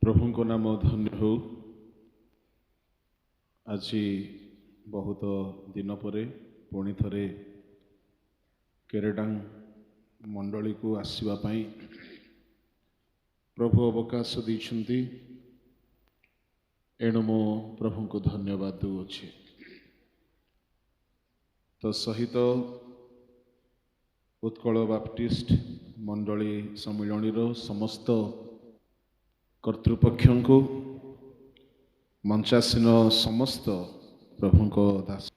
प्रभु को नाम धन्य हो। आज बहुत दिन पर पुणी थे केरेडांग मंडली को आसवाई प्रभु अवकाश देइछन्ति। एणु मो प्रभु को धन्यवाद दूचे। तो सहित उत्कल बाप्टिस्ट मंडली सम्मिलनी समस्त कर्तृपक्ष को मंचासीन समस्त प्रभु को दास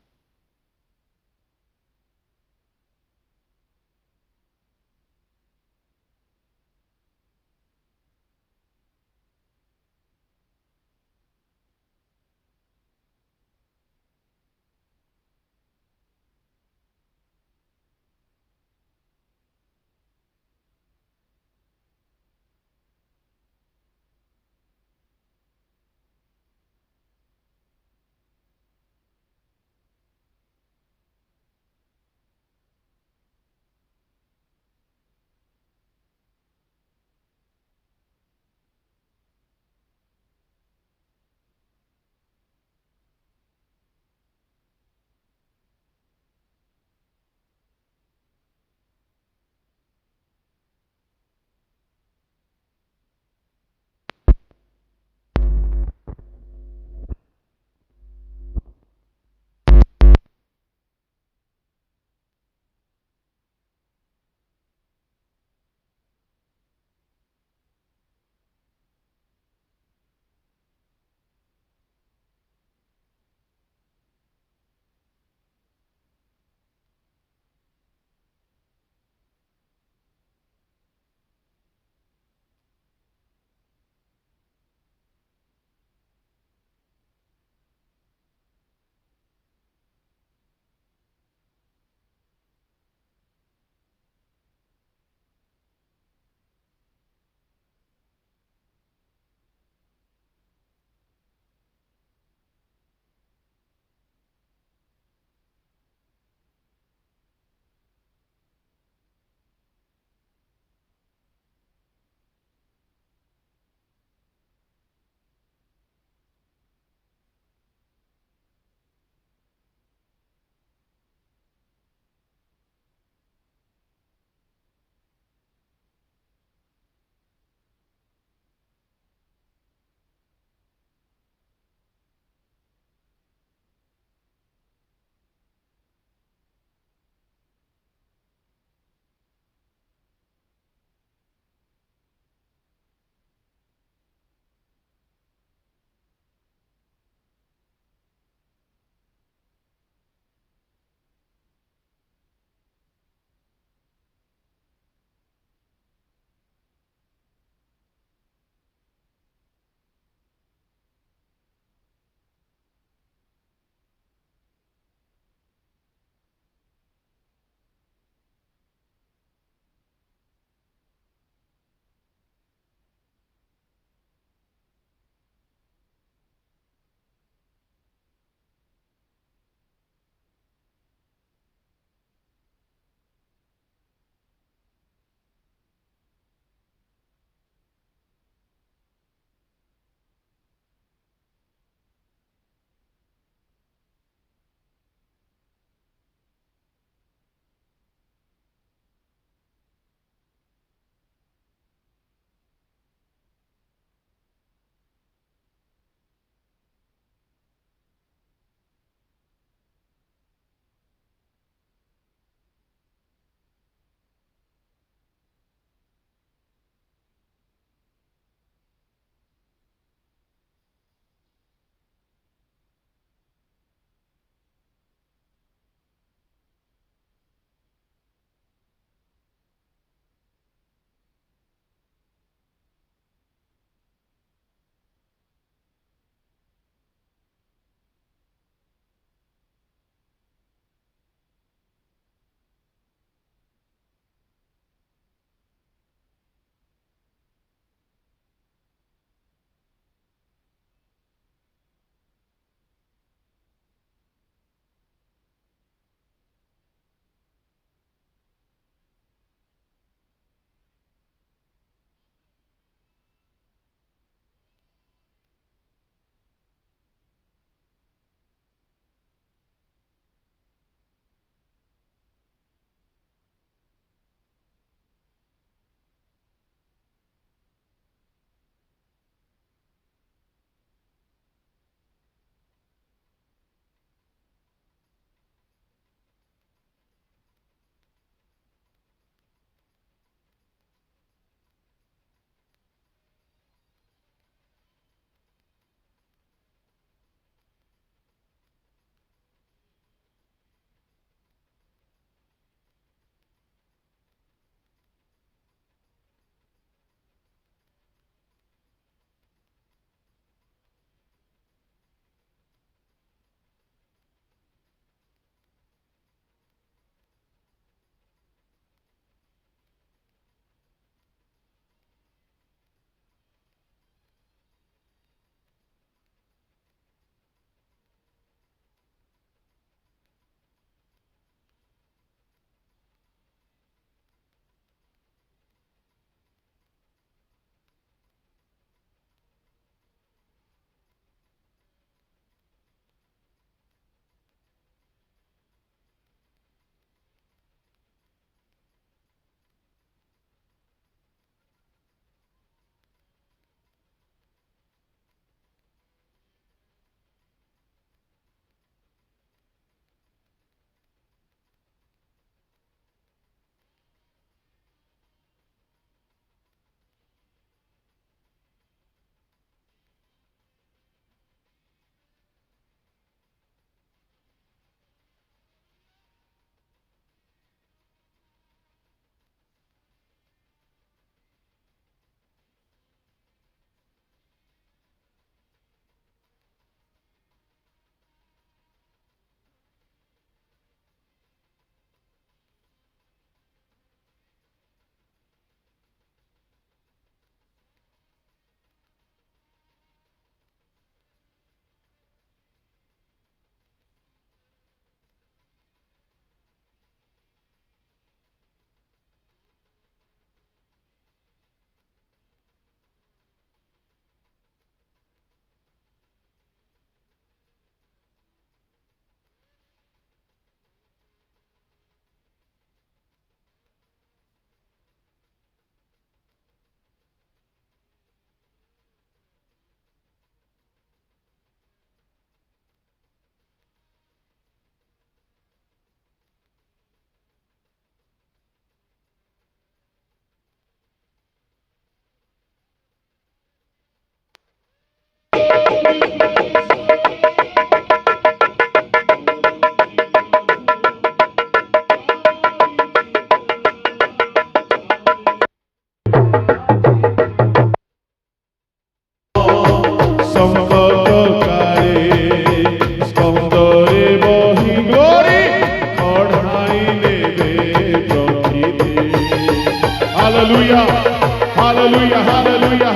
hallelujah, hallelujah,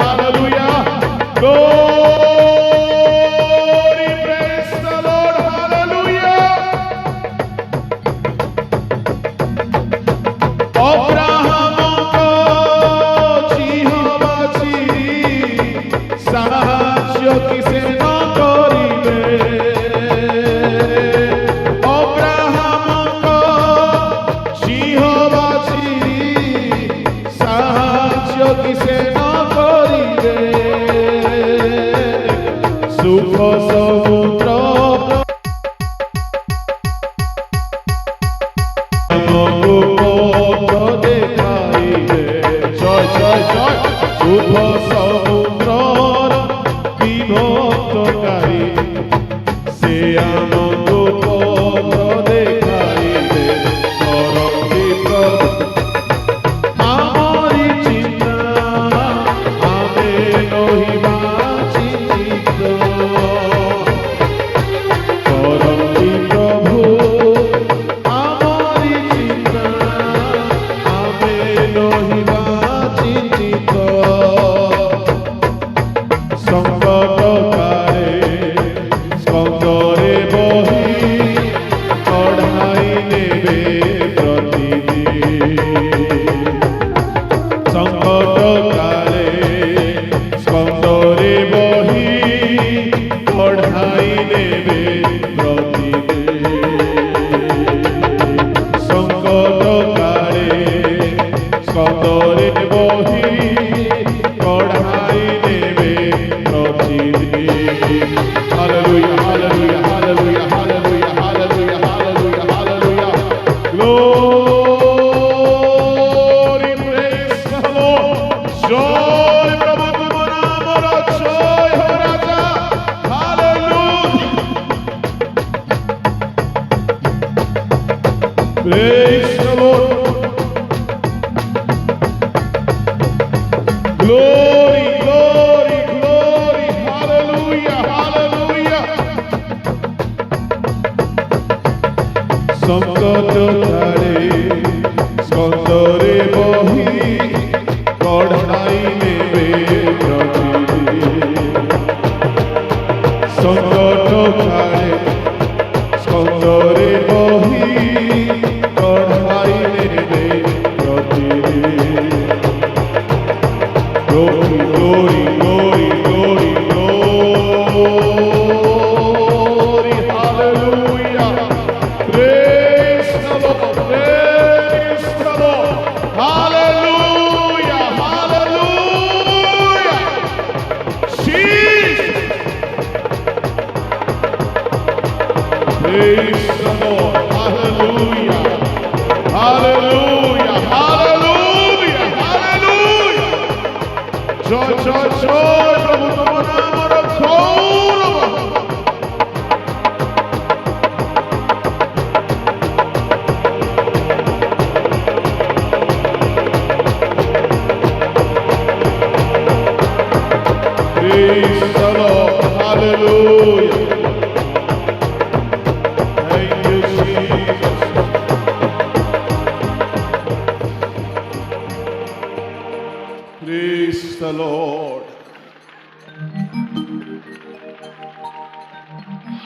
hallelujah. Glory, praise the Lord, hallelujah. Abrahamଙ୍କ ଚିହ୍ନବାଛିରି ସାହାଯ୍ୟ କିସେ ନ କରିବେ ଅବ୍ରାହ୍ମଙ୍କ ଚିହ୍ନବାଛିରି ସାହାଯ୍ୟ କିସେ ନ କରିବେ ସୁଖ ସମୁଦ୍ର শুভ সমুদ্রর বিভক্তকারী সে আমাকে পথ দেখাইবে করন্তি প্রভু আমারি চিন্তা আমি নহিবা চিন্তিত করন্তি প্রভু আমারি চিন্তা আমি নহিবা চিন্তিত সংকটকালে স্কন্ধরে বহি কঢ়াই নেবে প্রতিদিন সংকটকালে স্কন্ধরে বহি কঢ়াই নেবে প্রতিদিন সংকটকালে স্কন্ধরে বহি কঢ়াই নেবে Hallelujah, hallelujah, hallelujah, hallelujah, hallelujah, hallelujah, hallelujah. Glory, praise the Lord. Joy, Prabhu तुम नामर joy हो राजा. Hallelujah. Praise the Lord. Glory, glory, glory, hallelujah, hallelujah. সংকটকালে স্কন্ধরে বহি কঢ়াই নেবে প্রতিদিন সংকটকালে স্কন্ধরে বহি কঢ়াই নেবে প্রতিদিন Glory, glory, glory, glory, glory, hallelujah. Praise the Lord, praise the Lord. Hallelujah, hallelujah. Jesus. Praise the Lord, hallelujah, hallelujah, hallelujah, hallelujah. Joy, joy, joy, Prabhu तुम नामर गौरव. Praise the Lord, hallelujah. Thank you, Jesus. Praise the Lord.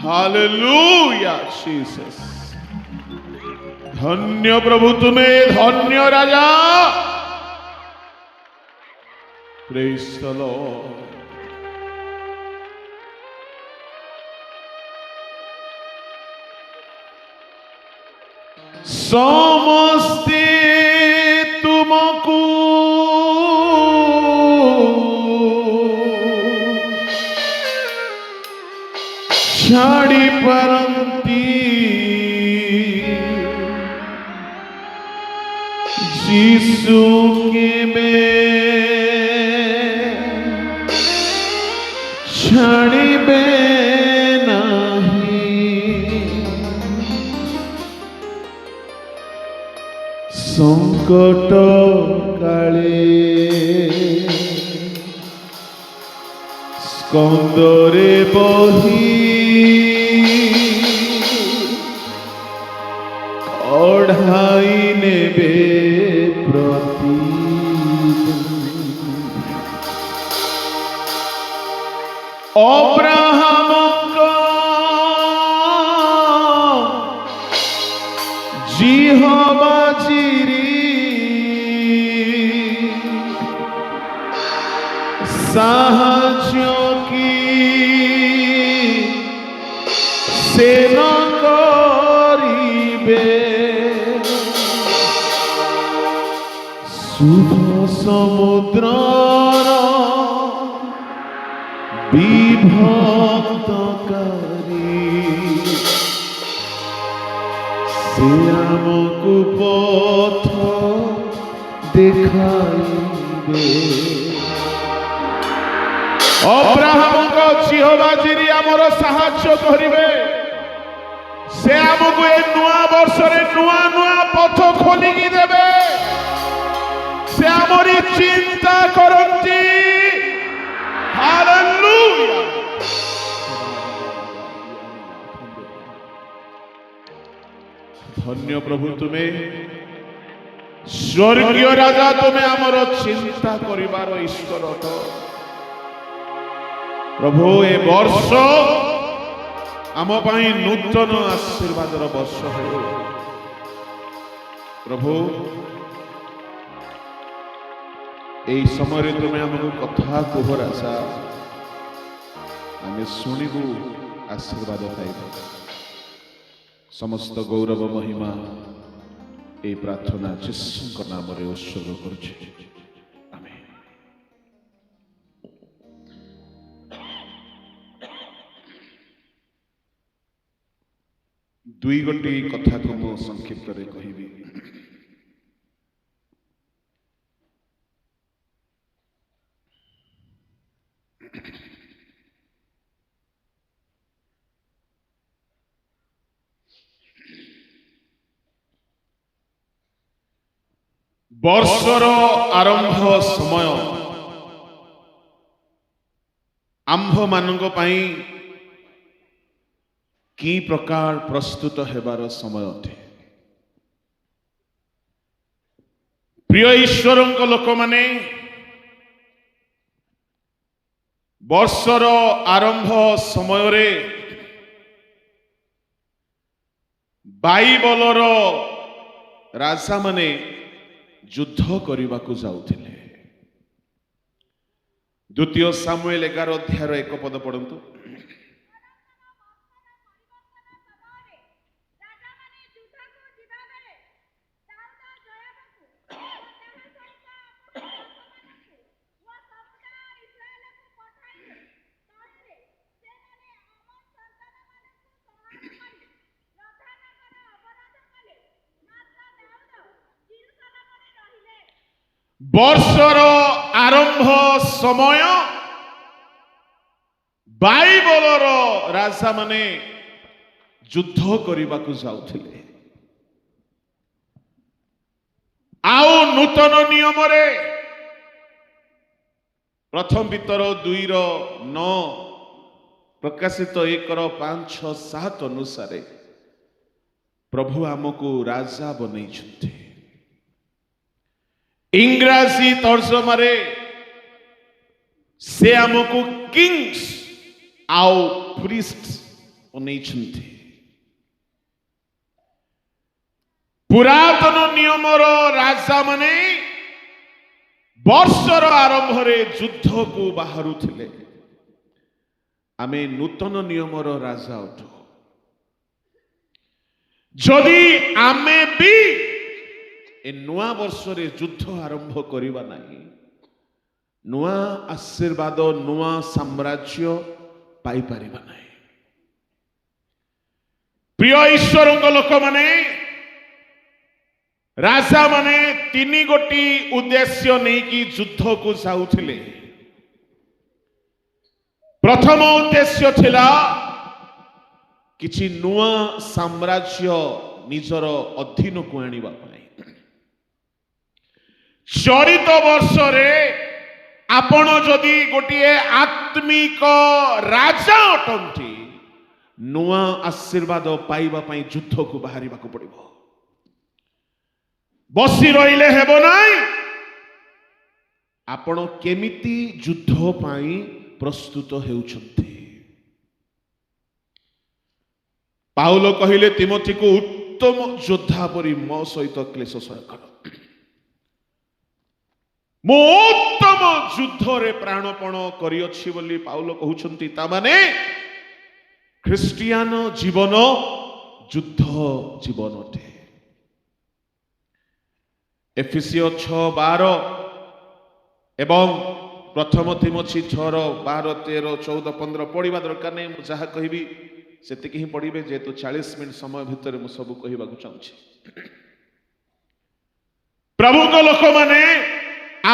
Hallelujah, Jesus. धन्य प्रभु तुम्हें धन्य राजा. Praise the Lord. समस्ते तुमको छाड़ी परंती यीशु के में छाड़िबे संकट काले स्कंदरे बही कढ़ाई नेबे प्रतिदिन ଅବ୍ରାହମଙ୍କ ଜିହ୍ବା ଚିରି ସାହାଯ୍ୟ କି ସେ ନ କରିବେ ଶୁଭ ସମୁଦ୍ରର ବିଭକ୍ତକାରୀ ସେ ଆମକୁ ପଥ ଦେଖାଇବେ। ଅବ୍ରାହମଙ୍କ ଜିହ୍ବା ଚିରି ଆମର ସାହାଯ୍ୟ କରିବେ। ସେ ଆମକୁ ଏ ନୂଆ ବର୍ଷରେ ନୂଆ ନୂଆ ପଥ ଖୋଲିକି ଦେବେ। ସେ ଆମରି ଚିନ୍ତା କରନ୍ତି। ହାଲେଲୁୟା। ଧନ୍ୟ ପ୍ରଭୁ ତୁମେ ସ୍ୱର୍ଗୀୟ ରାଜା, ତୁମେ ଆମର ଚିନ୍ତା କରିବାର ଈଶ୍ୱର ଅଟ। ପ୍ରଭୁ ଏ ବର୍ଷ ଆମ ପାଇଁ ନୂତନ ଆଶୀର୍ବାଦର ବର୍ଷ ହେଉ। ପ୍ରଭୁ এই ସମୟରେ ତୁମେ ଆମକୁ କଥା କୁହ ରାଜା, ଆମେ ଶୁଣିବୁ, ଆଶୀର୍ବାଦ ପାଇବୁ। ସମସ୍ତ ଗୌରବ ମହିମା এই ପ୍ରାର୍ଥନା ଯୀଶୁଙ୍କ ନାମରେ ଉତ୍ସର୍ଗ କରୁଛି। ଆମେନ୍। ଦୁଇ ଗୋଟି କଥାକୁ ମୁଁ ସଂକ୍ଷିପ୍ତରେ କହିବି। ବର୍ଷର ଆରମ୍ଭ ସମୟ ଆମ୍ଭମାନଙ୍କ ପାଇଁ କି ପ୍ରକାର ପ୍ରସ୍ତୁତ ହେବାର ସମୟ ଅଟେ। ପ୍ରିୟ ଈଶ୍ୱରଙ୍କ ଲୋକମାନେ, ବର୍ଷର ଆରମ୍ଭ ସମୟରେ ବାଇବଲର ରାଜାମାନେ ଯୁଦ୍ଧ କରିବାକୁ ଯାଉଥିଲେ। ଦ୍ୱିତୀୟ ସାମୁଏଲ 11 ଅଧ୍ୟାୟର 1 ପଦ ପଢ଼ନ୍ତୁ। ବର୍ଷର ଆରମ୍ଭ ସମୟ ବାଇବଲର ରାଜାମାନେ ଯୁଦ୍ଧ କରିବାକୁ ଯାଉଥିଲେ। ଆଉ ନୂତନ ନିୟମରେ ପ୍ରଥମ ପିତର 2:9 ପ୍ରକାଶିତ 1:5-7 ଅନୁସାରେ ପ୍ରଭୁ ଆମକୁ ରାଜା ବନେଇଛନ୍ତି। ଇଂରାଜୀ ତର୍ଜମାରେ ସେ ଆମକୁ କିଙ୍ଗସ୍ ଆଉ ପ୍ରିଷ୍ଟସ୍ ବନେଇଛନ୍ତି। ପୁରାତନ ନିୟମର ରାଜାମାନେ ବର୍ଷର ଆରମ୍ଭରେ ଯୁଦ୍ଧକୁ ବାହାରୁଥିଲେ। ଆମେ ନୂତନ ନିୟମର ରାଜା ଅଟୁ। ଯଦି ଆମେ ବି ଏ ନୂଆ ବର୍ଷରେ ଯୁଦ୍ଧ ଆରମ୍ଭ କରିବା ନାହିଁ, ନୂଆ ଆଶୀର୍ବାଦ, ନୂଆ ସାମ୍ରାଜ୍ୟ ପାଇପାରିବା ନାହିଁ। ପ୍ରିୟ ଈଶ୍ୱରଙ୍କ ଲୋକମାନେ, ରାଜାମାନେ 3 ଗୋଟି ଉଦ୍ଦେଶ୍ୟ ନେଇକି ଯୁଦ୍ଧକୁ ଯାଉଥିଲେ। ପ୍ରଥମ ଉଦ୍ଦେଶ୍ୟ ଥିଲା କିଛି ନୂଆ ସାମ୍ରାଜ୍ୟ ନିଜର ଅଧୀନକୁ ଆଣିବା ପାଇଁ। ଚଳିତ ବର୍ଷରେ ଆପଣ ଯଦି ଗୋଟିଏ ଆତ୍ମିକ ରାଜା ଅଟନ୍ତି, ନୂଆ ଆଶୀର୍ବାଦ ପାଇବା ପାଇଁ ଯୁଦ୍ଧକୁ ବାହାରିବାକୁ ପଡ଼ିବ। ବସି ରହିଲେ ହେବ ନାହିଁ। ଆପଣ କେମିତି ଯୁଦ୍ଧ ପାଇଁ ପ୍ରସ୍ତୁତ ହେଉଛନ୍ତି? ପାଉଲ କହିଲେ ତିମୋଥିକୁ ଉତ୍ତମ ଯୋଦ୍ଧା ପରି ମୋ ସହିତ କ୍ଲେଶ ସହ୍ୟ କର। ମୁଁ ଉତ୍ତମ ଯୁଦ୍ଧରେ ପ୍ରାଣପଣ କରିଅଛି ବୋଲି ପାଉଲ କହୁଛନ୍ତି। ତା ମାନେ ଖ୍ରୀଷ୍ଟିଆନ ଜୀବନ ଯୁଦ୍ଧ ଜୀବନ ଅଟେ। ଏଫେସିୟ 6:12 ଏବଂ ପ୍ରଥମ ତିମୋଥୀ 6:12-13-14-15 ପଢିବା ଦରକାର ନାହିଁ। ମୁଁ ଯାହା କହିବି ସେତିକି ହିଁ ପଢିବେ, ଯେହେତୁ 40 ମିନିଟ୍ ସମୟ ଭିତରେ ମୁଁ ସବୁ କହିବାକୁ ଚାହୁଁଛି। ପ୍ରଭୁଙ୍କ ଲୋକମାନେ,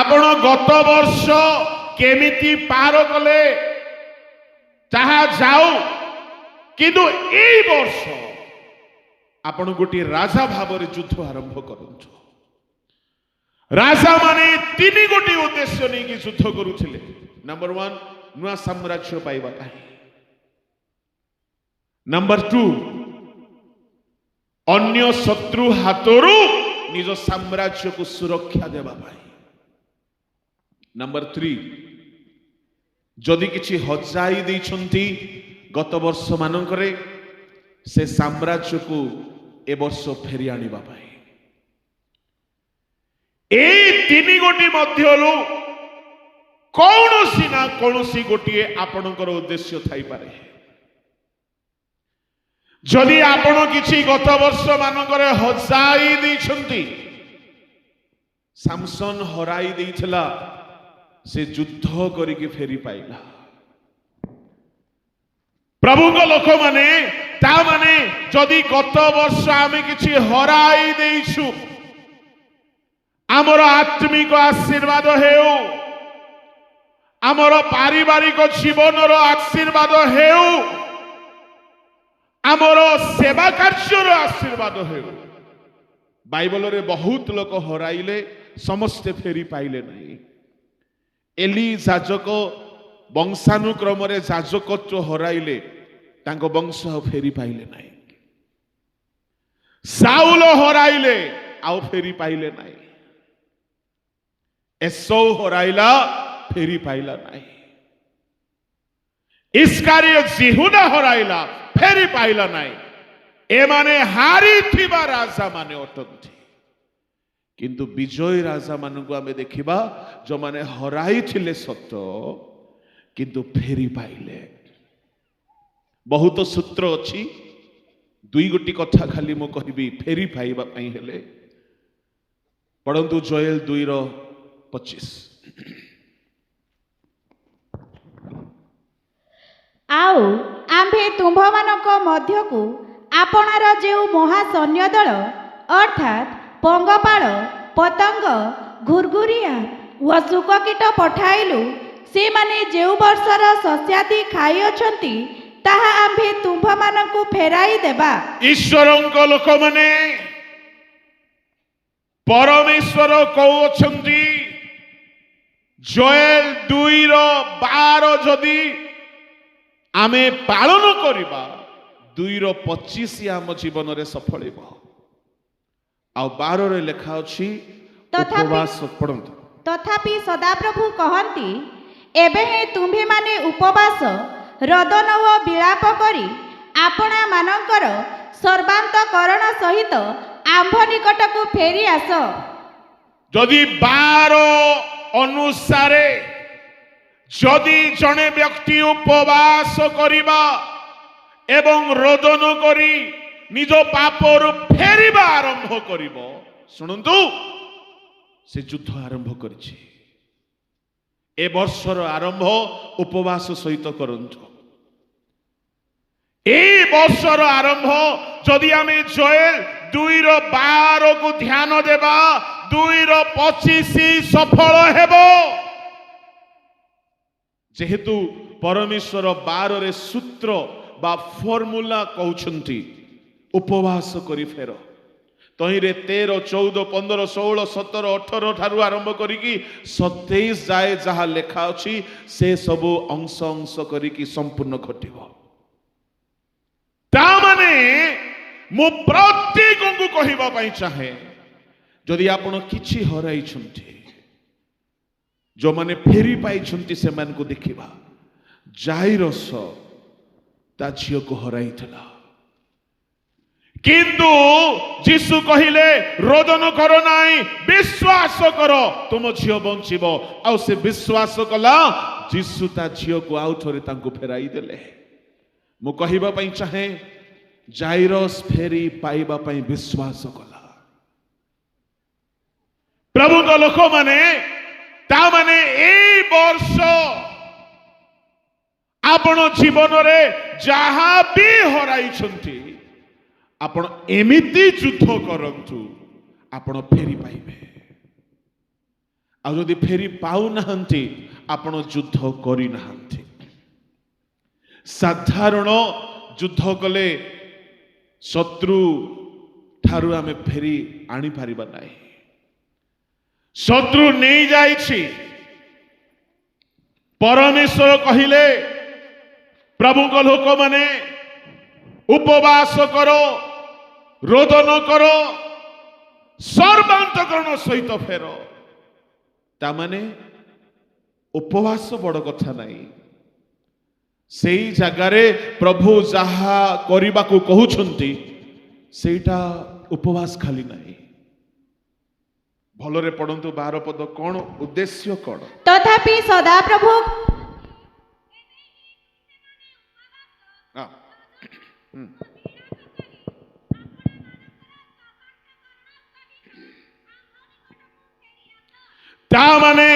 ଆପଣ ଗତ ବର୍ଷ କେମିତି ପାର କଲେ ତାହା ଯାଉ, କିନ୍ତୁ ଏଇ ବର୍ଷ ଆପଣ ଗୋଟିଏ ରାଜା ଭାବରେ ଯୁଦ୍ଧ ଆରମ୍ଭ କରନ୍ତୁ। ରାଜା ମାନେ 3 ଗୋଟି ଉଦ୍ଦେଶ୍ୟ ନେଇକି ଯୁଦ୍ଧ କରୁଥିଲେ। ନମ୍ବର 1, ନୂଆ ସାମ୍ରାଜ୍ୟ ପାଇବା ପାଇଁ। ନମ୍ବର 2, ଅନ୍ୟ ଶତ୍ରୁ ହାତରୁ ନିଜ ସାମ୍ରାଜ୍ୟକୁ ସୁରକ୍ଷା ଦେବା ପାଇଁ। ନମ୍ବର 3, ଯଦି କିଛି ହଜାଇ ଦେଇଛନ୍ତି ଗତ ବର୍ଷ ମାନଙ୍କରେ, ସେ ସାମ୍ରାଜ୍ୟକୁ ଏ ବର୍ଷ ଫେରି ଆଣିବା ପାଇଁ। এই 3 ଗୋଟି ମଧ୍ୟରୁ କୌଣସି ନା କୌଣସି ଗୋଟିଏ ଆପଣଙ୍କର ଉଦ୍ଦେଶ୍ୟ ଥାଇପାରେ। ଯଦି ଆପଣ କିଛି ଗତ ବର୍ଷ ମାନଙ୍କରେ ହଜାଇ ଦେଇଛନ୍ତି, ସାମସନ ହରାଇ ଦେଇଥିଲା, ସେ ଯୁଦ୍ଧ କରିକି ଫେରି ପାଇଲା। ପ୍ରଭୁଙ୍କ ଲୋକମାନେ, ତା ମାନେ ଯଦି ଗତ ବର୍ଷ ଆମେ କିଛି ହରାଇ ଦେଇଛୁ, ଆମର ଆତ୍ମିକ ଆଶୀର୍ବାଦ ହେଉ, ଆମର ପାରିବାରିକ ଜୀବନର ଆଶୀର୍ବାଦ ହେଉ, ଆମର ସେବା କାର୍ଯ୍ୟର ଆଶୀର୍ବାଦ ହେଉ। ବାଇବଲରେ ବହୁତ ଲୋକ ହରାଇଲେ, ସମସ୍ତେ ଫେରି ପାଇଲେ ନାହିଁ। ଏଲି ଯାଜକ ବଂଶାନୁକ୍ରମରେ ଯାଜକତ୍ୱ ହରାଇଲେ, ତାଙ୍କ ବଂଶ ଆଉ ଫେରି ପାଇଲେ ନାହିଁ। ସାଉଲ ହରାଇଲେ, ଆଉ ଫେରି ପାଇଲେ ନାହିଁ। ଏସଉ ହରାଇଲା, ଫେରି ପାଇଲା ନାହିଁ। ଇସ୍କାରିୟତ ଜିହୁଦା ହରାଇଲା, ଫେରି ପାଇଲା ନାହିଁ। ଏମାନେ ହାରିଥିବା ରାଜା ମାନେ ଅଟନ୍ତି। କିନ୍ତୁ ବିଜୟୀ ରାଜା ମାନଙ୍କୁ ଆମେ ଦେଖିବା, ଯେଉଁମାନେ ହରାଇଥିଲେ ସତ, କିନ୍ତୁ ଫେରି ପାଇଲେ। ବହୁତ ସୂତ୍ର ଅଛି, 2 ଗୋଟି କଥା ଖାଲି ମୁଁ କହିବି ଫେରି ପାଇବା ପାଇଁ ହେଲେ। ପଢନ୍ତୁ ଜୋଏଲ 2:25। ଆଉ ଆମ୍ଭେ ତୁମ୍ଭମାନଙ୍କ ମଧ୍ୟକୁ ଆପଣାର ଯେଉଁ ମହାସୈନ୍ୟ ଦଳ, ଅର୍ଥାତ୍ ପଙ୍ଗପାଳ, ପତଙ୍ଗ, ଘୁର୍ଘୁରିଆ ଓ ଶୁକକୀଟ ପଠାଇଲୁ, ସେମାନେ ଯେଉଁ ବର୍ଷର ଶସ୍ୟାଦି ଖାଇଅଛନ୍ତି, ତାହା ଆମ୍ଭେ ତୁମ୍ଭମାନଙ୍କୁ ଫେରାଇ ଦେବା। ଈଶ୍ୱରଙ୍କ ଲୋକମାନେ, ପରମେଶ୍ୱର କହୁଅଛନ୍ତି, ଜୋଏଲ 2:12 ଯଦି ଆମେ ପାଳନ କରିବା, 2:25 ଆମ ଜୀବନରେ ସଫଳ ହେବ। ଆଉ 12ରେ ଲେଖା ଅଛି ଉପବାସ। ପଢନ୍ତୁ। ତଥାପି ସଦାପ୍ରଭୁ କହନ୍ତି, ଏବେ ହିଁ ତୁମ୍ଭେମାନେ ଉପବାସ, ରୋଦନ ଓ ବିଳାପ କରି ଆପଣା ମାନଙ୍କର ସର୍ବାନ୍ତକରଣ ସହିତ ଆମ୍ଭ ନିକଟକୁ ଫେରି ଆସ। ଯଦି 12 ଅନୁସାରେ ଯଦି ଜଣେ ବ୍ୟକ୍ତି ଉପବାସ କରିବା ଏବଂ ରୋଦନ କରି ନିଜ ପାପରୁ ଫେରିବା ଆରମ୍ଭ କରିବ, ଶୁଣନ୍ତୁ, ସେ ଯୁଦ୍ଧ ଆରମ୍ଭ କରିଛି। ଏ ବର୍ଷର ଆରମ୍ଭ ଉପବାସ ସହିତ କରନ୍ତୁ। এই ବର୍ଷର ଆରମ୍ଭ ଯଦି ଆମେ ଜୋଏଲ 2:12କୁ ଧ୍ୟାନ ଦେବା, 2:25 ସଫଳ ହେବ। ଯେହେତୁ ପରମେଶ୍ୱର 12ରେ ସୂତ୍ର ବା ଫର୍ମୁଲା କହୁଛନ୍ତି, ଉପବାସ କରି ଫେର। ତହିଁରେ 13, 14, 15, 16, 17, 18 ଠାରୁ ଆରମ୍ଭ କରିକି 27 ଯାଏ ଯାହା ଲେଖା ଅଛି, ସେ ସବୁ ଅଂଶ ଅଂଶ କରିକି ସମ୍ପୂର୍ଣ୍ଣ ଘଟିବ। ତା ମାନେ ମୁଁ ପ୍ରତ୍ୟେକଙ୍କୁ କହିବା ପାଇଁ ଚାହେଁ, ଯଦି ଆପଣ କିଛି ହରାଇଛନ୍ତି, ଯେଉଁମାନେ ଫେରି ପାଇଛନ୍ତି ସେମାନଙ୍କୁ ଦେଖିବା। ଜାଇରସ ତା ଝିଅକୁ ହରାଇଥିଲା, किंतु जीशु कहिले रोदन करो नाई विश्वास करो तुम झियो बंचिब आउ से विश्वास कला जीशु ता झियो को आउ थोरे तांको फेराई देले। मु कहिबा पई चाहे जाइरस फेरी पाइबा पई विश्वास कला। प्रभु तो लोक माने ता माने ए वर्ष आपण जीवन रे जहा भी हराई छंती आपण एमिति युद्ध करंतु आपण फेरी पाइबे। आ जदि फेरी पाउ नाहंती आपण युद्ध करि नाहंती। साधारण युद्ध कले शत्रु ठारू आमे फेरी आनी पारिबा नाही। शत्रु नहीं जाइछि परमेश्वर कहिले प्रभु को लोक माने उपवास करो रोदन करो सर्वांतकरण सहित फेर तामाने उपवास बड़ कथा नहीं। सेई जगारे प्रभु जहा करिबा को कहउछंती सेटा उपवास खाली नहीं। भलरे पढ़ंतु 12 पद कौन उद्देश्य कौन। तथापि सदाप्रभु ता माने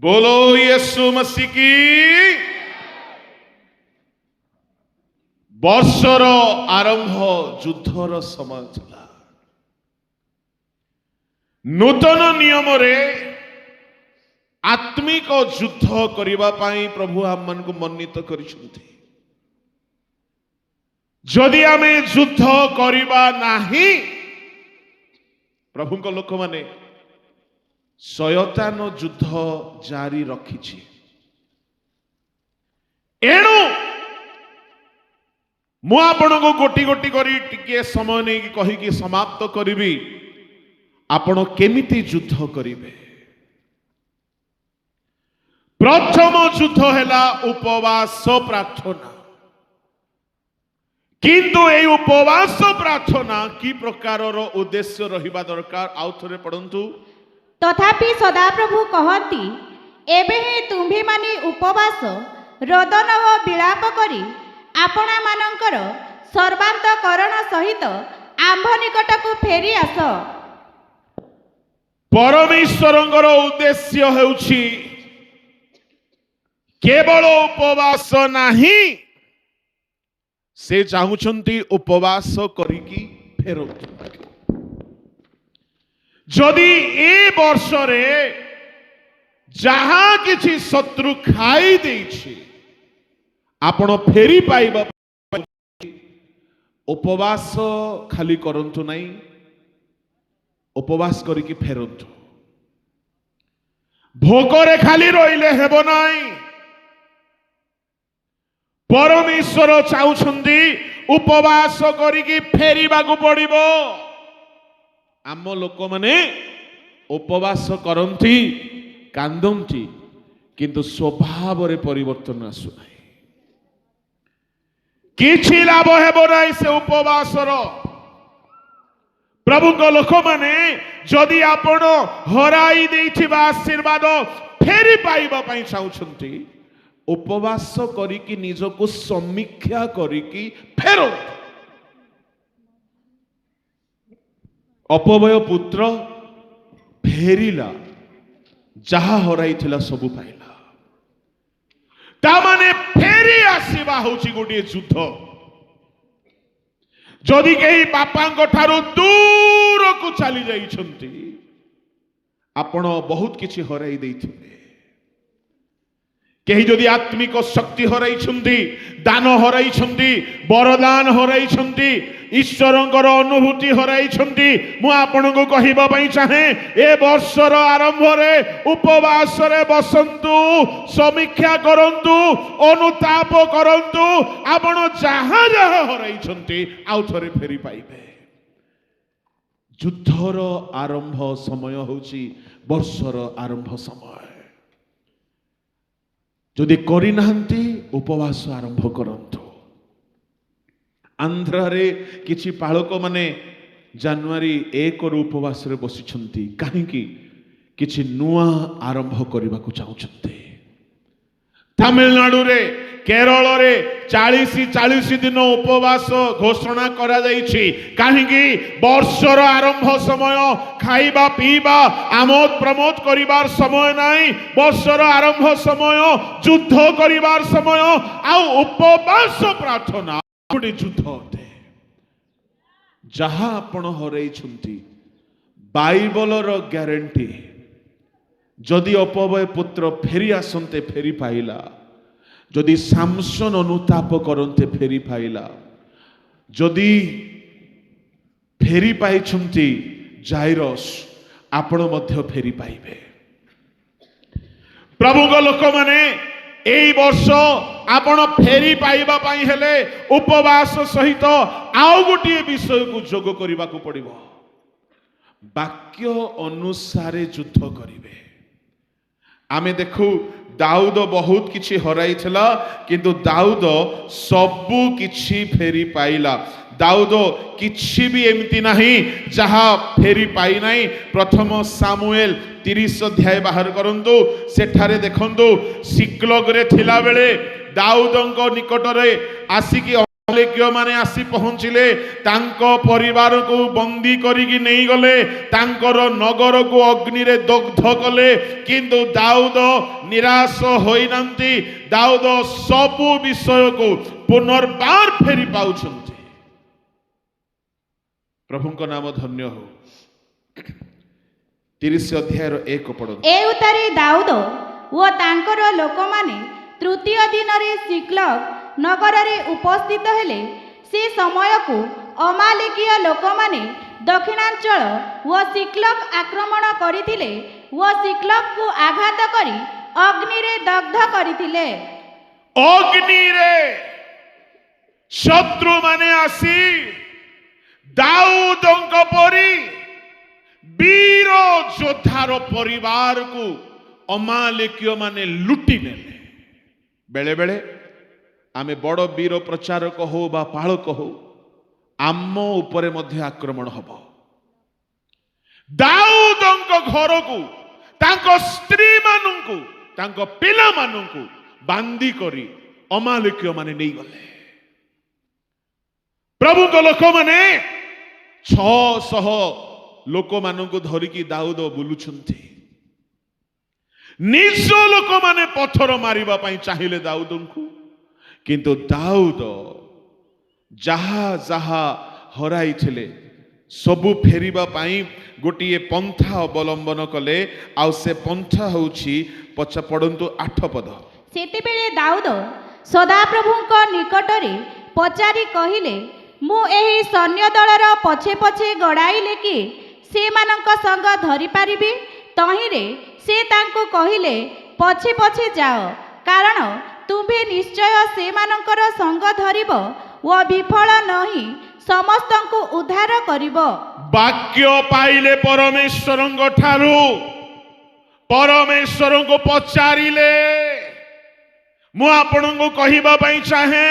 बोलो यीशु मसीह की। वर्षर आरंभ युद्धर समय चला। नूतन नियम रे आत्मिक युद्ध करिबा पाई प्रभु हम मन को मन्नित करिसंती। जदि आमे युद्ध करिबा नाही प्रभु को लोक माने शयतान युद्ध जारी रखिछि। एणु मु आपण को गोटी गोटी करी टिके समय नहीं कही कि समाप्त करिबी आपण केमिति युद्ध करिवे। प्रथम युद्ध हैला उपवास प्रार्थना। किंतु ए उपवास प्रार्थना कि प्रकार उद्देश्य रहिबा दरकार आउ थरे पढंतु। तथापि सदाप्रभु कहती एबे ही तुम्भी माने उपवास रोदन व विलाप करी आपणा मानकर सर्वांतकरण सहित आंभ निकटकू फेरी आस। परमेश्वरंकर उद्देश्य हेउछि केवल उपवास नहीं, से चाहुछंती उपवास करिकी फेरंतु। जदि ए वर्ष रे जहाँ किछि शत्रु खाई देछि आपण फेरी पाइबा उपवास खाली करंतु नहीं, उपवास करिकी फेरंतु। भोकरे खाली रहिले हेबो नाही। परमेश्वर चाहुछंती उपवास करिकी फेरिबाकू पड़िबो। आम लोक माने उपवास करंती कांदंती किंतु स्वभाव रे परिवर्तन आसु नाही। किछि लाभ हेबो नाही से उपवासर। प्रभु को लोक माने जदि आपण हराई देइथिबा आशीर्वाद फेरी पाइबा पई चाहुछंती उपवास करिकी निजको समीक्षा करिकी फेरो। अपवय पुत्र फेरिला जहा हराई थिला सबु पाइला। ता माने फेरी आसीबा होची गोटे युद्ध। जदि केही बापांको ठारू दूर को चली जाइछंती आपण बहुत किछि हराई देइथिबे। केही जदि आत्मिक शक्ति हराइछंती, दान हराइछंती, वरदान हराइछंती, ईश्वरंकर अनुभूति हराइछंती, मु आपनको कहिबा पई चाहे ए वर्षर आरंभ रे उपवास रे बसंतु, समीक्षा करंतु, अनुताप करंतु। आपण जहां जहां हराइछंती आउ थरे फेरी पाइबे। युद्धर आरंभ समय होची वर्षर आरंभ समय। जदि करि नाहंती उपवास आरंभ करंतु। आंध्र रे किछि पालक माने जनवरी 1 रु उपवास रे बसिछंती काहेकि किछि नुआ आरंभ करबाकू चाहुछंती। तमिलनाडु रे केरल रे 40 दिन उपवास घोषणा करा जाइछि काहेकि वर्षर आरंभ समय खाइबा पीबा आमोद प्रमोद करिबार समय नाही। वर्षर आरंभ समय युद्ध करिबार समय आउ उपवास प्रार्थना गोटे युद्ध अटे। जहाँ आपण हराइछंती बाइबलर ग्यारंटी जदि अपवय पुत्र फेरी आसंते फेरी पाइला, जदि सामसन अनुताप करंते फेरी पाइला, जदि फेरी पाइछंती जाइरस आपण मध्य फेरी पाइबे। प्रभु को लोक माने एई वर्ष आपण फेरी पाइबा पाई हेले उपवास सहित आउ गोटे विषय को जोग करबा को पड़िबो। वाक्य अनुसारे युद्ध करिवे। आमे देखू दाऊद बहुत किछि हराई थिला किंतु दाऊद सबु किछि फेरी पाइला। दाऊद किछि भी एमती नाही जहा फेरी पाई नाही। प्रथम सामुएल 30 अध्याय बाहर करंतु सेठारे देखंतु सिक्लग रे थिला बेले दाऊदंको निकटरे आसिकी अमालेकीय माने आसी पहुंचिले। तांको परिवार को बंदी करिकी नहीं गले, तांकर नगर को अग्नि रे दग्ध कले किंतु दाऊद निराश होइनांती। दाऊद सबु विषय को पुनर्बार फेरी पाउछंती। प्रभु को नाम धन्य हो। 30 अध्याय 1 पढ़ो। ए उतारे दाऊद ओ तांकर लोक माने तृतीय दिन रे सिक्लग नगर रे उपस्थित हेले। से समय को अमालेकीय लोक माने दक्षिणांचल व सिक्लग आक्रमण करिथिले व सिक्लग को आघात करी अग्नि रे दग्ध करिथिले। अग्नि रे शत्रु माने आसी दाऊदंक परी वीर योद्धार परिवार को अमालेकीय माने लुटी नेले। बेले बेले आमे बड़ वीर प्रचारक हो बा पालक हो आम उपरे मध्य आक्रमण हब दाऊदଙ୍କ ଘରକୁ ତାଙ୍କ ସ୍ତ୍ରୀ ମାନଙ୍କୁ ତାଙ୍କ ପିଲାମାନଙ୍କୁ ବାନ୍ଧି କରି ଅମାଲେକୀୟ ମାନେ ନେଇଗଲେ ପ୍ରଭୁଙ୍କ ଲୋକମାନେ 600 ଲୋକମାନଙ୍କୁ ଧରିକି ଦାଉଦ ବୁଲୁଛନ୍ତି ନିଜ ଲୋକମାନେ ପଥର ମାରିବା ପାଇଁ ଚାହିଁଲେ ଦାଉଦଙ୍କୁ କିନ୍ତୁ ଦାଉଦ ଯାହା ଯାହା ହରାଇଥିଲେ सबु फेरिबा पाई गोटिए पंथा अवलंबन कले आउ से पंथा होउछि पछ पडंतु 8 पद सेते बेले दाऊद सदाप्रभुଙ୍କ निकटरे पचारि कहिले मु एही सैन्य दलर पछे पछे गड़ाइले कि से मानक संग धरि पारिबी तहिरे से तांको कहिले पछे पछे जाओ कारण तुम्भे निश्चय से मानकर संग धरिब व विफल नहीं समस्त को उद्धार करिबो वाक्य पाइले परमेश्वरଙ୍କ ठारू परमेश्वरଙ୍କୁ पचारिले मु आपनको कहिबा पई चाहे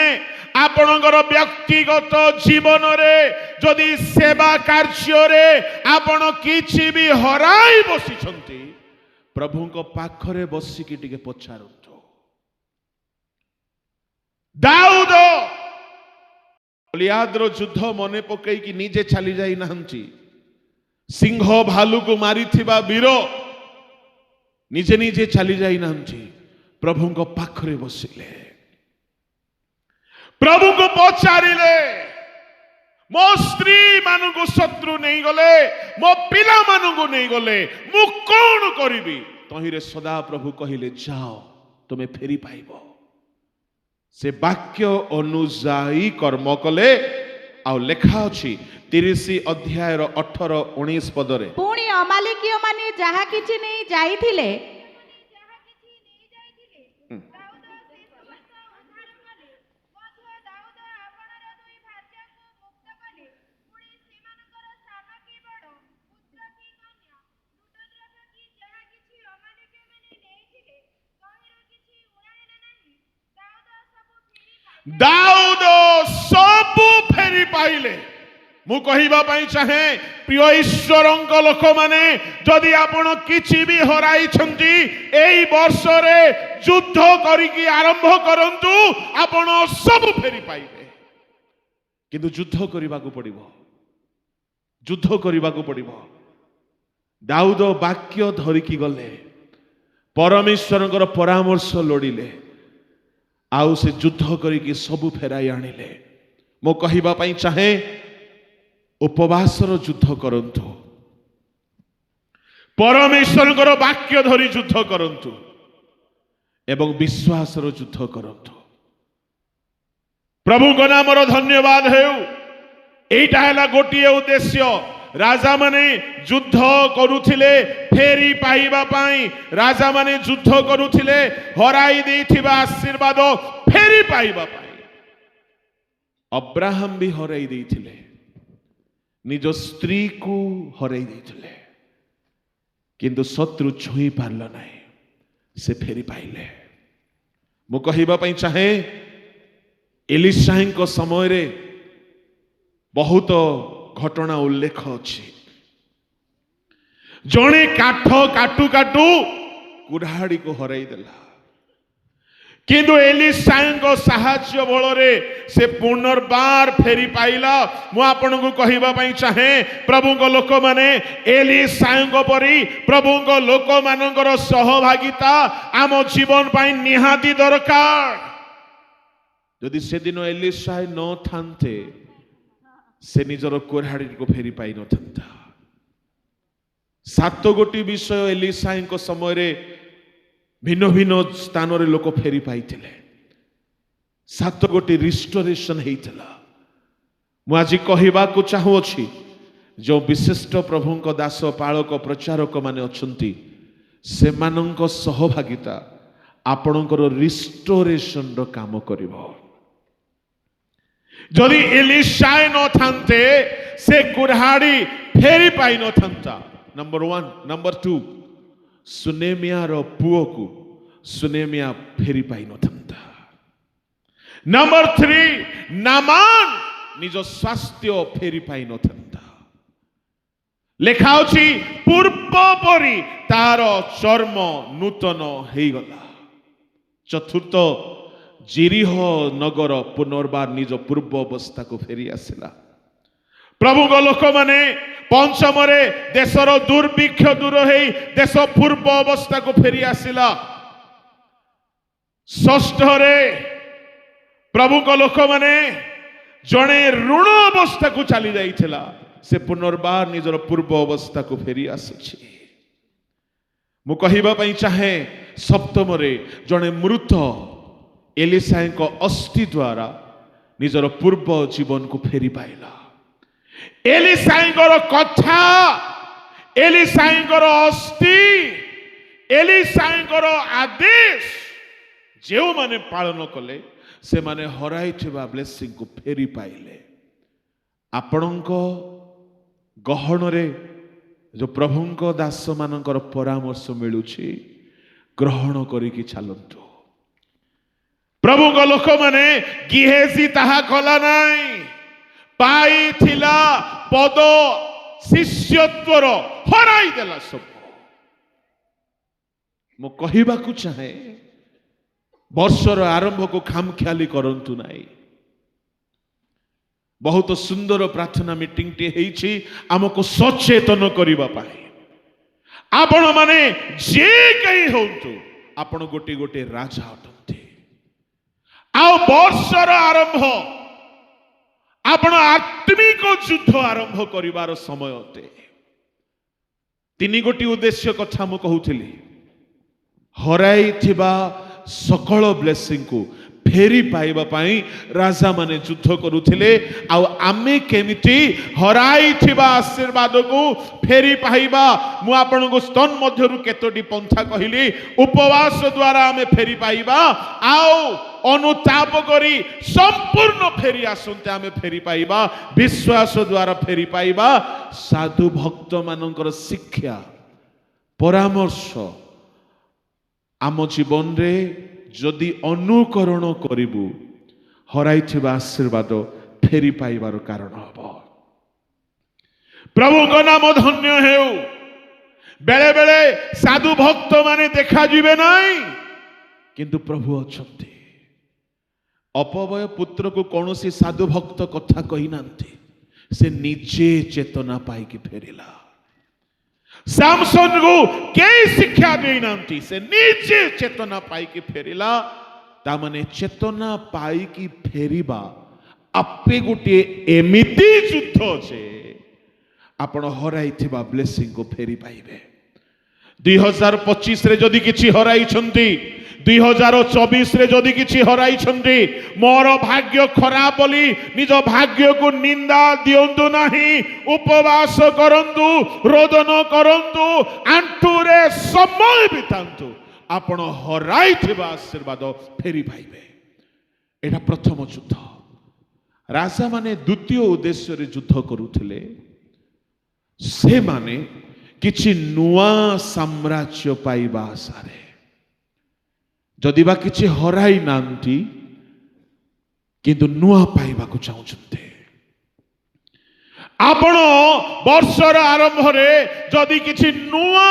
आपणकर व्यक्तिगत जीवन रे जदि सेवा कार्य रे आपण किछि भी हराई बसिछंती प्रभुଙ୍କ पाखरे बसिकी टिके पचारंतो दाऊद गलियादर युद्ध मने पकई कि निजे चली जाई नाहंती सिंह भालू को मारिथिबा वीर निजे निजे चली जाई नाहंती प्रभु को पाखरे बसिले प्रभु को पचारिले मो स्त्री मानु को शत्रु नहीं गले मो पिला मानु को नहीं गले मु कौन करिबी तहिरे सदा प्रभु कहिले जाओ तुम्हें फेरी पाइबो से वाक्य अनुजाई कर्म कले आउ लेखा अछि 30 अध्याय 18-19 पदरे पुणी अमालेकीय माने जहा किछि नहीं जाईथिले दाऊद सब फेरी पाइले मु कहिबा पई चाहे प्रिय ईश्वरଙ୍କ लोक माने जदि आपण किछि भी हराई छंती एई वर्ष रे युद्ध करिकि आरंभ करंतु आपण सब फेरी पाइबे किंतु युद्ध करिबाकू पड़िबो युद्ध करिबाकू पड़िबो दाऊद वाक्य धरिकी गले परमेश्वरଙ୍କର परामर्श लोडिले आउ से युद्ध करिकि सबु फेराई आनिले मो कहिबा पई चाहे उपवासर युद्ध करंतु परमेश्वरଙ୍କର वाक्य धरि युद्ध करंतु एवं विश्वासर युद्ध करंतु प्रभुଙ୍କ नामर धन्यवाद हेउ एटा हला गोटिए उद्देश्य राजा माने युद्ध करुथिले फेरी पाइबा पाई राजा माने युद्ध करुथिले हराई देथिबा आशीर्वाद फेरी पाइबा पाई अब्राहम भी हराई देथिले निज स्त्री को हराई देथिले किंतु शत्रु छुई पारल नाही से फेरी पाइले मु कहिबा पई चाहे एलिशाଙ୍କ समय रे बहुत घटना उल्लेख अछि जणे काठ काटू काटू कुराड़ी को हराई देला किंतु एलिशाଙ୍କ साहाय्य बଳରେ से पुनर्बार फेरी पाइला मु आपनको कहिबा पई चाहे प्रभुଙ୍କ लोक माने एलिशाଙ୍କ परी प्रभुଙ୍କ लोक मानकर सहभागिता आम जीवन पई निहाती दरकार यदि से दिन एलिशा न थान्ते से निजर कोराड़ी को फेरी पाई न था 7 गोटी विषय एलिशाଙ୍କ समय रे भिन्न भिन्न स्थान रे लोक फेरी पाई थिले 7 गोटी रिस्टोरेशन हेइतला मु आज कहिबा को चाहू अछि जो विशिष्ट प्रभुଙ୍କ दास पालक प्रचारक माने अछंती से मानक सहभागिता आपणकर रिस्टोरेशन रो काम करिवो जदि एलिशा न थान्ते से कुराड़ी फेरी पाई न थान्ता नंबर 1 नंबर 2 सुनेमिया रो पुओ को सुनेमिया फेरी पाई न थान्ता नंबर 3, नामान निज स्वास्थ्य फेरी पाई नथंता। लेखा अछि पूर्व परी तार चर्म नूतन हेई गला। चतुर्थ, जिरिह नगर पुनर्बार निज पूर्व अवस्था को फेरी आसिला। प्रभु लोक माने पंचम देशर दुर्भिक्ष दूर हो देश पूर्व अवस्था को फेरी आसिला। षष्ठ प्रभु लोक माने जड़े ऋण अवस्था को चली जाइथिला से पुनर्बार निजर पूर्व अवस्था को फेरी आसुछि। मु कहिबा पई चाहे सप्तम जड़े मृत एलिसाई को अस्थि द्वारा निजर पूर्व जीवन को फेरी पाइला। एलिसाई कथा, एलिसाई अस्थि, एलिसाई आदेश जो माने पालन कले से माने हराई ब्लेसिंग को फेरी पाइले। आपणक गहन रे जो प्रभुंक दास मानकर परामर्श मिलुछि ग्रहण करिकी चलंतु। प्रभु लोक माने गिहेसी ताहा कला नाई, पाई थिला पद शिष्यत्वर हराई देला सब। मु कहिबा को चाहे वर्षर आरंभ को खामख्याली करंतु नाई। बहुत सुंदर प्रार्थना मीटिंग टी हेछि हमको सचेतन करिबा पाई। आपण माने जे कहीं होंतु आपण गोटे गोटे राजा अटंती। आ वर्षर आरंभ आपण आत्मिक युद्ध आरंभ करिवार समय अटे। तीन गोटी उद्देश्य कथा मु कहूथिली। हराई थिबा सकल ब्लेसिंग को फेरी पाइबा पाई राजा माने युद्ध करुथिले। आउ आमे केमिति हराई थिबा आशीर्वाद को फेरी पाइबा मु आपन को स्तन मध्यरु केतोटी पंथा कहिली। उपवास द्वारा आमे फेरी पाइबा, आउ अनुताप करी संपूर्ण फेरी आसंते आमे फेरी पाइबा। विश्वास द्वारा फेरी पाइबा। साधु भक्त मानकर शिक्षा परामर्श आम जीवन रे जदि अनुकरण करिबु हराई थिबा आशीर्वाद फेरी पाइबार कारण हब। प्रभु को नाम धन्य हेउ। बेले बेले साधु भक्त माने देखा जिबे नाही, किंतु प्रभु अछंती। अपवय पुत्र को कौनसी साधु भक्त कथा कही नांती, से निजे चेतना पाई कि फेरिला। सामसन को कई शिक्षा दे नांती, से निजे चेतना पाई कि फेरिला। ता माने चेतना पाई कि फेरिबा आपे गोटे एमिति युद्ध जे आपण हराई थिबा ब्लेसिंग को फेरी पाइबे। 2025 रे जदि किछि हराई छंती, 2024 रे जदि किछि हराई छंती, मोर भाग्य खराब बोली निज भाग्य को निंदा दियंतु नाही। उपवास करंतु, रोदन करंतु, आंटू रे समय बितांतु, आपण हराई थिबा आशीर्वाद फेरी पाइबे। एटा प्रथम युद्ध। राजा माने द्वितीय उद्देश्य रे युद्ध करुथिले। से माने किछि नुआ साम्राज्य पाइबा आशारे। जदि बा किछि हराई नांती किंतु नुआ पाइबा को चाहुछन्ते। आपण वर्षर आरंभ रे जदि किछि नुआ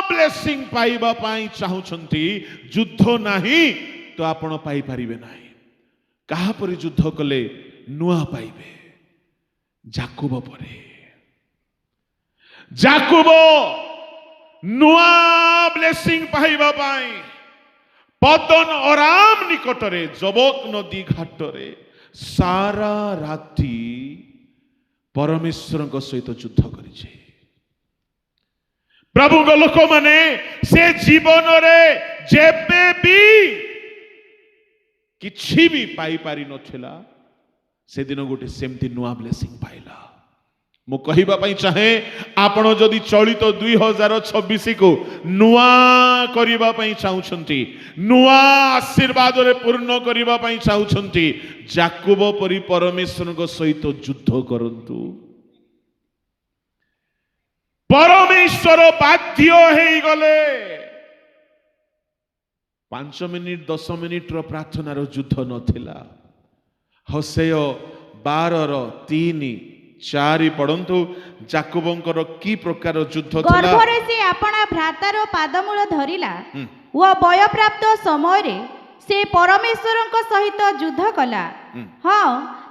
ब्लेसिंग पाइबा पाई चाहुछन्ती, युद्ध नाही तो आपण पाई परिबे नाही। कहा परि युद्ध कले नुआ पाइबे? जाकुब परे। जाकुब नुआ ब्लेसिंग पाइबा पाई पदन अराम निकटरे जबक नदी घाटरे सारा राति परमेश्वर सहित युद्ध करिछे। प्रभु लोक माने से जीवन रे जेबे भी किछि भी पाई पारि नथिला, से दिन गोटे सेमती नुआ ब्लेसिंग पाइला। मु कहिबा पई चाहे आपण जदि चलित 2026 को नुआ करिबा पई चाहुछंती, नुआ आशीर्वाद रे पूर्ण करिबा पई चाहुछंती, जाकुब परि परमेश्वर को सहित युद्ध करंतु। परमेश्वर बाध्य हेई गले। 5 ମିନିଟ 10 ମିନିଟର ପ୍ରାର୍ଥନାର ଯୁଦ୍ଧ ନଥିଲା। ହୋସେୟ 12:3-4 ପଢନ୍ତୁ। ଯାକୁବଙ୍କର କି ପ୍ରକାର ଯୁଦ୍ଧ ଥିଲା? ଗର୍ଭରେ ସେ ଆପଣା ଭ୍ରାତାର ପାଦମୂଳ ଧରିଲା ଓ ବୟପ୍ରାପ୍ତ ସମୟରେ ସେ ପରମେଶ୍ୱରଙ୍କ ସହିତ ଯୁଦ୍ଧ କଲା। ହଁ,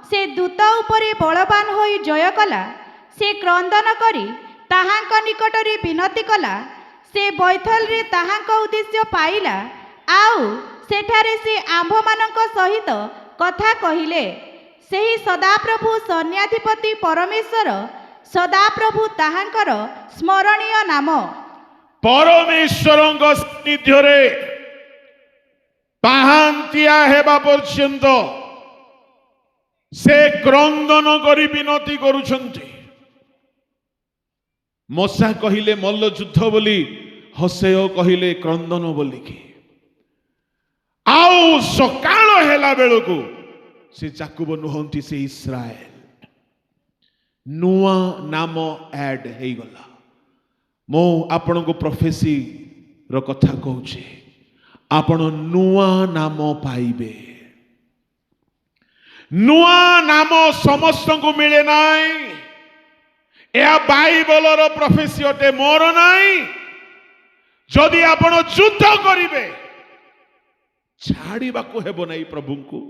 ସେ ଦୂତ ଉପରେ ବଳବାନ ହୋଇ ଜୟ କଲା। ସେ କ୍ରନ୍ଦନ କରି ତାହାଙ୍କ ନିକଟରେ ବିନତି କଲା। ସେ ବୈଥଲରେ ତାହାଙ୍କ ଉଦ୍ଦେଶ୍ୟ ପାଇଲା, ଆଉ ସେଠାରେ ସେ ଆମ୍ଭମାନଙ୍କ ସହିତ କଥା କହିଲେ। ସେହି ସଦାପ୍ରଭୁ ସୈନ୍ୟାଧିପତି ପରମେଶ୍ୱର, ସଦାପ୍ରଭୁ ତାହାଙ୍କର ସ୍ମରଣୀୟ ନାମ। ପରମେଶ୍ୱରଙ୍କ ସାନ୍ନିଧ୍ୟରେ ପାହାନ୍ତିଆ ହେବା ପର୍ଯ୍ୟନ୍ତ ସେ କ୍ରନ୍ଦନ କରି ବିନତି କରୁଛନ୍ତି। ମୋଶା କହିଲେ ମଲ୍ଲ ଯୁଦ୍ଧ ବୋଲି, ହୋସେୟ କହିଲେ କ୍ରନ୍ଦନ ବୋଲିକି। ଆଉ ସକାଳ ହେଲା ବେଳକୁ ସେ ଯାକୁବ ନୁହନ୍ତି, ସେ ଇସ୍ରାଏଲ। ନୂଆ ନାମ ଆଡ୍ ହେଇଗଲା। ମୁଁ ଆପଣଙ୍କୁ ପ୍ରଫେସିର କଥା କହୁଛି, ଆପଣ ନୂଆ ନାମ ପାଇବେ। ନୂଆ ନାମ ସମସ୍ତଙ୍କୁ ମିଳେ ନାହିଁ। ଏହା ବାଇବଲର ପ୍ରଫେସି ଅଟେ, ମୋର ନାହିଁ। ଯଦି ଆପଣ ଯୁଦ୍ଧ କରିବେ, ଛାଡ଼ିବାକୁ ହେବ ନାହିଁ ପ୍ରଭୁଙ୍କୁ।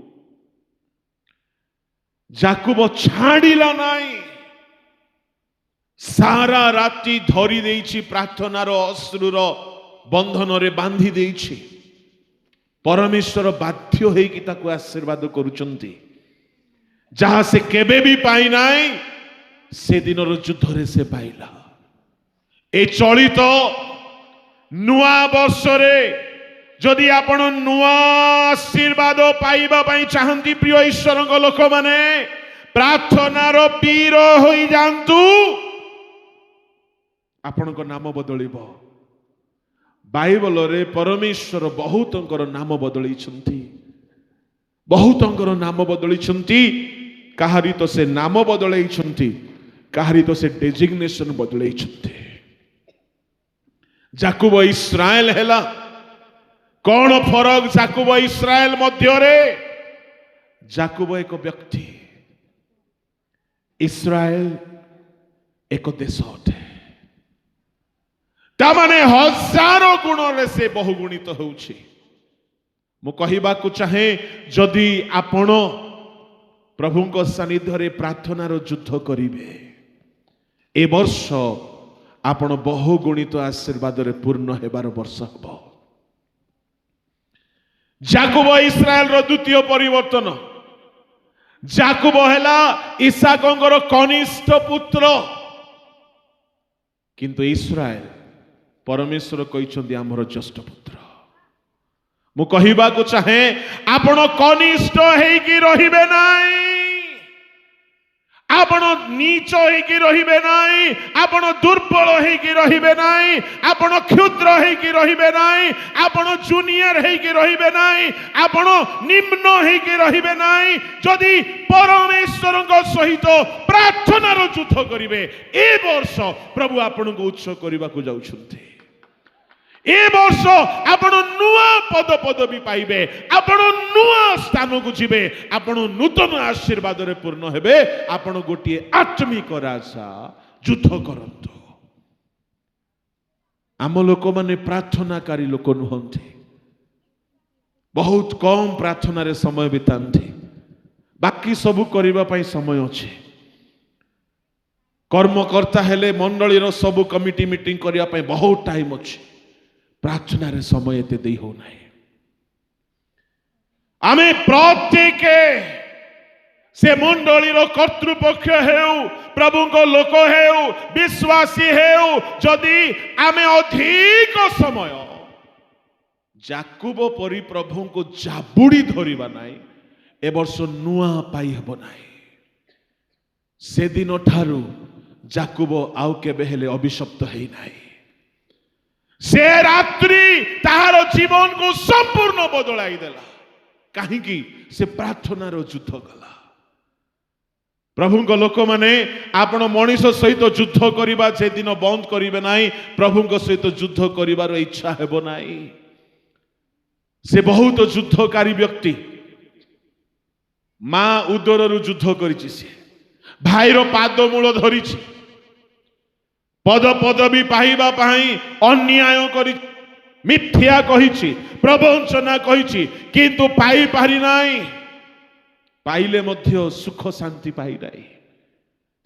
ଯାକୁବ ଛାଡ଼ିଲା ନାହିଁ। ସାରା ରାତି ଧରି ଦେଇଛି, ପ୍ରାର୍ଥନାର ଅଶ୍ରୁର ବନ୍ଧନରେ ବାନ୍ଧି ଦେଇଛି। ପରମେଶ୍ୱର ବାଧ୍ୟ ହେଇକି ତାକୁ ଆଶୀର୍ବାଦ କରୁଛନ୍ତି। ଯାହା ସେ କେବେ ବି ପାଇନାହିଁ, ସେଦିନର ଯୁଦ୍ଧରେ ସେ ପାଇଲା। ଏ ଚଳିତ ନୂଆ ବର୍ଷରେ ଯଦି ଆପଣ ନୂଆ ଆଶୀର୍ବାଦ ପାଇବା ପାଇଁ ଚାହାନ୍ତି, ପ୍ରିୟ ଈଶ୍ୱରଙ୍କ ଲୋକମାନେ, ପ୍ରାର୍ଥନାର ବୀର ହୋଇଯାଆନ୍ତୁ। ଆପଣଙ୍କ ନାମ ବଦଳିବ। ବାଇବଲରେ ପରମେଶ୍ୱର ବହୁତଙ୍କର ନାମ ବଦଳେଇଛନ୍ତି। ବହୁତଙ୍କର ନାମ ବଦଳେଇଛନ୍ତି। କାହାରି ତ ସେ ନାମ ବଦଳେଇଛନ୍ତି, କାହାରି ତ ସେ ଡେଜିଗ୍ନେସନ ବଦଳେଇଛନ୍ତି। ଯାକୁବ ଇସ୍ରାଏଲ ହେଲା। କଣ ଫରକ ଯାକୁବ ଇସ୍ରାଏଲ ମଧ୍ୟରେ? ଯାକୁବ ଏକ ବ୍ୟକ୍ତି, ଇସ୍ରାଏଲ ଏକ ଦେଶ ଅଟେ। ତାମାନେ ହଜାର ଗୁଣରେ ସେ ବହୁଗୁଣିତ ହେଉଛି। ମୁଁ କହିବାକୁ ଚାହେଁ, ଯଦି ଆପଣ ପ୍ରଭୁଙ୍କ ସାନ୍ନିଧ୍ୟରେ ପ୍ରାର୍ଥନାର ଯୁଦ୍ଧ କରିବେ, ଏ ବର୍ଷ ଆପଣ ବହୁଗୁଣିତ ଆଶୀର୍ବାଦରେ ପୂର୍ଣ୍ଣ ହେବାର ବର୍ଷ ହେବ। ଯାକୁବ ଇସ୍ରାଏଲର ଦ୍ୱିତୀୟ ପରିବର୍ତ୍ତନ। ଯାକୁବ ହେଲା ଇସାକଙ୍କର କନିଷ୍ଠ ପୁତ୍ର, କିନ୍ତୁ ଇସ୍ରାଏଲ ପରମେଶ୍ୱର କହିଛନ୍ତି ଆମର ଜ୍ୟେଷ୍ଠ ପୁତ୍ର। ମୁଁ କହିବାକୁ ଚାହେଁ, ଆପଣ କନିଷ୍ଠ ହେଇକି ରହିବେ ନାହିଁ, ଆପଣ ନୀଚ ହେଇକି ରହିବେ ନାହିଁ, ଆପଣ ଦୁର୍ବଳ ହେଇକି ରହିବେ ନାହିଁ, ଆପଣ କ୍ଷୁଦ୍ର ହେଇକି ରହିବେ ନାହିଁ, ଆପଣ ଜୁନିୟର ହେଇକି ରହିବେ ନାହିଁ, ଆପଣ ନିମ୍ନ ହେଇକି ରହିବେ ନାହିଁ। ଯଦି ପରମେଶ୍ୱରଙ୍କ ସହିତ ପ୍ରାର୍ଥନାର ଯୁଦ୍ଧ କରିବେ, ଏ ବର୍ଷ ପ୍ରଭୁ ଆପଣଙ୍କୁ ଉଚ୍ଚ କରିବାକୁ ଯାଉଛନ୍ତି। ଏ ବର୍ଷ ଆପଣ ନୂଆ ପଦପଦବୀ ପାଇବେ, ଆପଣ ନୂଆ ସ୍ଥାନକୁ ଯିବେ, ଆପଣ ନୂତନ ଆଶୀର୍ବାଦରେ ପୂର୍ଣ୍ଣ ହେବେ। ଆପଣ ଗୋଟିଏ ଆତ୍ମିକ ରାଜା ଯୁଦ୍ଧ କରନ୍ତୁ। ଆମ ଲୋକମାନେ ପ୍ରାର୍ଥନାକାରୀ ଲୋକ ନୁହନ୍ତି। ବହୁତ କମ ପ୍ରାର୍ଥନାରେ ସମୟ ବିତାନ୍ତି। ବାକି ସବୁ କରିବା ପାଇଁ ସମୟ ଅଛି। କର୍ମକର୍ତ୍ତା ହେଲେ ମଣ୍ଡଳୀର ସବୁ କମିଟି ମିଟିଂ କରିବା ପାଇଁ ବହୁତ ଟାଇମ ଅଛି। ପ୍ରାର୍ଥନାରେ ସମୟ ଏତେ ଦେଇ ହଉନାହିଁ। ଆମେ ପ୍ରତ୍ୟେକ ସେ ମଣ୍ଡଳୀର କର୍ତ୍ତୃପକ୍ଷ ହେଉ, ପ୍ରଭୁଙ୍କ ଲୋକ ହେଉ, ବିଶ୍ୱାସୀ ହେଉ, ଯଦି ଆମେ ଅଧିକ ସମୟ ଯାକୁବ ପରି ପ୍ରଭୁଙ୍କୁ ଜାବୁଡ଼ି ଧରିବା ନାହିଁ, ଏ ବର୍ଷ ନୂଆ ପାଇ ହେବ ନାହିଁ। ସେଦିନ ଠାରୁ ଯାକୁବ ଆଉ କେବେ ହେଲେ ଅଭିଶପ୍ତ ହେଇନାହିଁ। ସେ ରାତ୍ରି ତାହାର ଜୀବନକୁ ସମ୍ପୂର୍ଣ୍ଣ ବଦଳାଇ ଦେଲା। କାହିଁକି? ସେ ପ୍ରାର୍ଥନାର ଯୁଦ୍ଧ କଲା। ପ୍ରଭୁଙ୍କ ଲୋକମାନେ, ଆପଣ ମଣିଷ ସହିତ ଯୁଦ୍ଧ କରିବା ଯେଦିନ ବନ୍ଦ କରିବେ ନାହିଁ, ପ୍ରଭୁଙ୍କ ସହିତ ଯୁଦ୍ଧ କରିବାର ଇଚ୍ଛା ହେବ ନାହିଁ। से बहुत युद्धकारी व्यक्ति मां उदर युद्ध करिछि से भाईर पाद मूल धरी पद पदवी पाइबा पाई अन्याय करि मिथ्या कहिछि प्रवंचना कहिछि किंतु पाई पारि नाही पाइले मध्य सुख शांति पाई नाही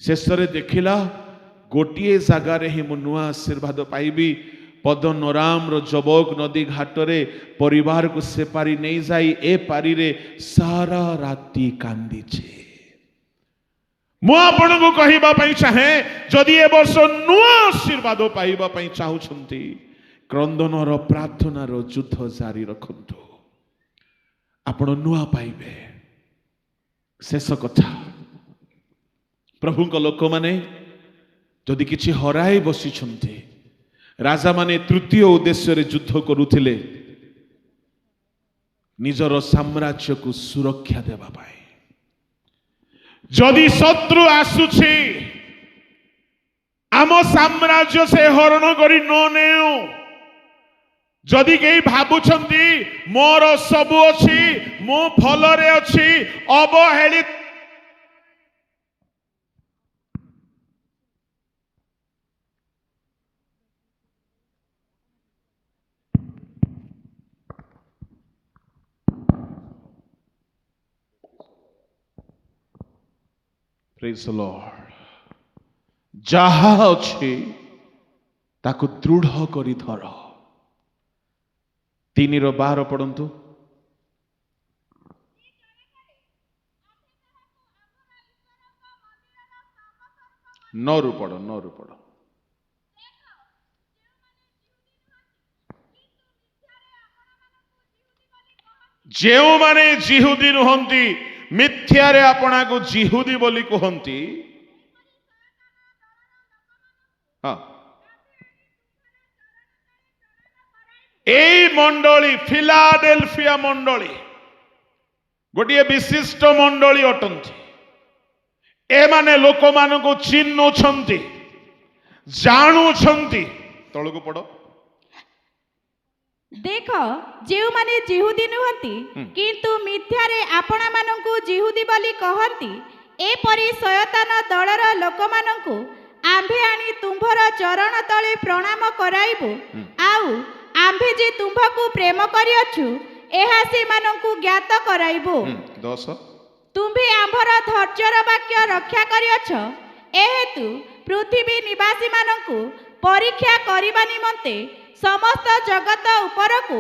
शेष रे देखिला गोटिए जगार ही मु नुआ आशीर्वाद पाइबी पद्मनाराम रो जबोग नदी घाट रे परिवार को से पारी नहीं जाई ए पारी रे सारा राती कांदी छे मु आपण को कहिबा पई चाहे जदि ए वर्ष नुआ आशीर्वाद पाइबा पई चाहुछंती क्रंदन रो प्रार्थना रो युद्ध जारी रखंतु आपण नुआ पाइबे शेष कथा प्रभु को लोक माने जदि किछि हराई बसिछंती राजा माने तृतीय उद्देश्य रे युद्ध करुथिले निजर साम्राज्य को सुरक्षा देबा पाए जदि शत्रु आसुछि आम साम्राज्य से हरण करी न नेउ जदि केही भाबुछंती मोर सबु अछि मो फलरे अछि अवहेलित Praise the Lord. जहा अच्छे ताको दृढ़ करी धर 3:12 पढ़ंतु नौ पढ़ जेउ माने जिहुदी नुहंती मिथ्यारे आपना को जिहुदी बोली कहंती हाँ ए मंडली फिलाडेल्फिया मंडली गोटे विशिष्ट मंडली अटंती ए माने लोक मान को चिन्हुछंती जानुछंती तळको पड़ो देख जेउ माने जिहुदी नुहंती किंतु मिथ्यारे आपणा मानंकु जिहुदी बोली कहंती एपरि शयतान दलर लोक मानंकु आंभे आनी तुम्भर चरण तळे प्रणाम कराइबु आउ आंभे जे तुम्भकु प्रेम करियछु एहा से मानंकु ज्ञात कराइबु 10 तुम्भे आंभर धैर्यर वाक्य रक्षा करियछ एहेतु पृथ्वी निवासी मानंकु परीक्षा करिबा निमंते समस्त जगत उपरकु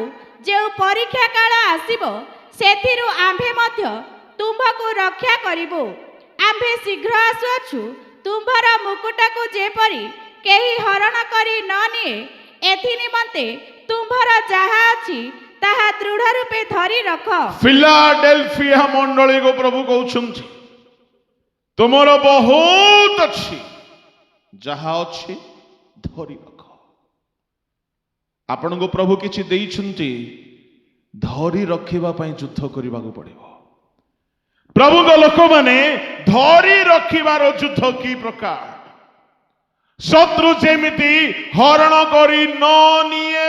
जे परीक्षा काल आसीबो सेथिरु आंभे मध्य तुम्भकु रक्षा करिबो आंभे शीघ्र आसुअछु तुम्भर मुकुटकु जेपरि केही हरण करी न निए एथि निमंते तुम्भर जाहा अछि ताहा दृढ़ रूपे धरी रख फिलाडेल्फिया मंडली को प्रभु कहउछंती तुमर बहुत अछि जाहा अछि धरी रख आपण को प्रभु किछि देइछंती धरी रखिबा पई युद्ध करिबा को पड़िबो प्रभु को लोक माने धरी रखिबार युद्ध की प्रकार शत्रु जेमिति हरण करी न निए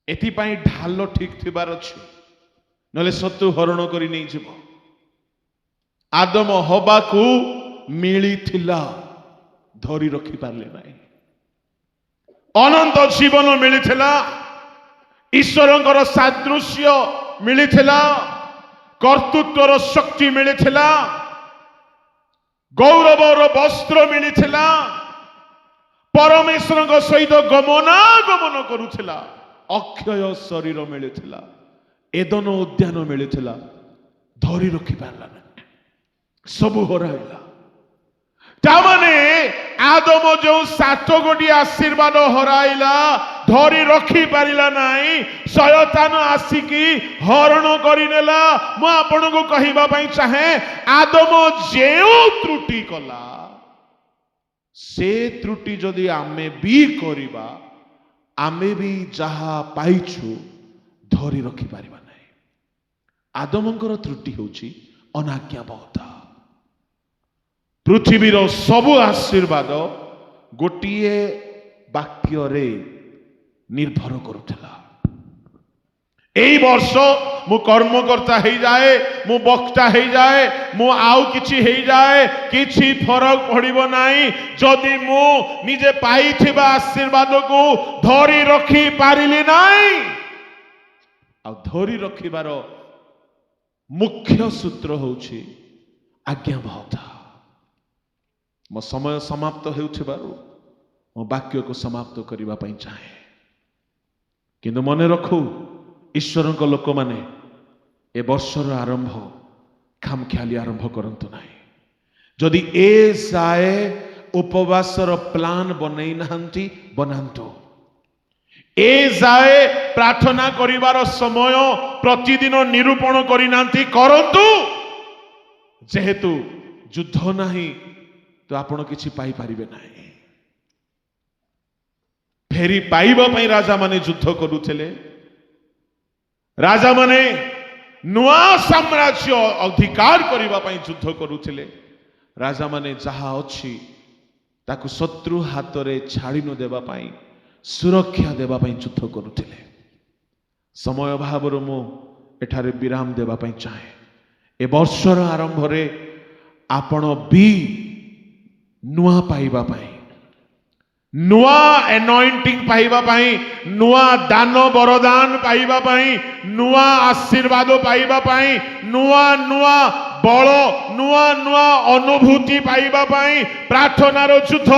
एथि पई ढाल ठीक थिबार अछि नले शत्रु हरण करी नै जिवो आदम हवा को मिलिथिला धरी रखि पारले नै अनंत जीवन मिलिथिला ईश्वरंकर सादृश्य मिलिथिला कर्तृत्वर शक्ति मिलिथिला गौरवर वस्त्र मिलिथिला परमेश्वर सहित गमनागमन करुथिला अक्षय शरीर मिलिथिला एदन उद्यान मिलिथिला धरी रखि पारला सबु हराइला तामाने आदम जो 7 गोटी आशीर्वाद हराइला धरी रखी पारिला नाही शयतान आसिकी हरण करिनेला मु आपण को कहिबा पई चाहे आदम जेउ त्रुटि कला से त्रुटि जदि आमे भी करिबा आमे भी जहा पाइछु धरी रखि पारिबा नाही आदमंकर त्रुटि होची अनाज्ञाबोध पृथ्वीर सबु आशीर्वाद गोटिए वाक्य रे निर्भर करुला एई वर्ष मु कर्मकर्ता हो जाए, मु बक्ता हो जाए, मु आउ किछि हो जाए, किछि फरक पड़िबो नाही जदि मु निजे पाइथिबा आशीर्वाद को धरी रखी पारिली नाही। आ धरी रखिबार मुख्य सूत्र होछि आज्ञाबद्ध। मो समय समाप्त हेउथिबारु मो वाक्य को समाप्त करिबा पई चाहे, किंतु मने रखु ईश्वर लोक माने ए वर्षर आरंभ खामख्याली आरंभ करंतु नाही। जदि ए जाए उपवासर प्लान बनई नाहंती बनांतु, ए जाए प्रार्थना करिवार समय प्रतिदिन निरूपण करि नांती करंतु। जेहेतु युद्ध नाही तो आपण किछि पाई परिबे नाही। फेरी पाइबा पई राजा माने युद्ध करुथिले। राजा माने नुआ साम्राज्य अधिकार करिबा पई युद्ध करुथिले। राजा माने जहा अछि ताकु शत्रु हाथ रे छाड़ी न देबा पई, सुरक्षा देबा पई युद्ध करुथिले। समय अभाव मु एठारे विराम देबा पई चाहे। ए वर्षर आरंभ रे आपण भी नुआ पाइबा पई, नुआ एनॉइंटिंग पाइबा पाई, नुआ दान वरदान पाइबा पाई, नुआ आशीर्वाद पाइबा पाई, नुआ नुआ बल, नुआ नुआ अनुभूति पाइबा पाई प्रार्थनार युद्ध,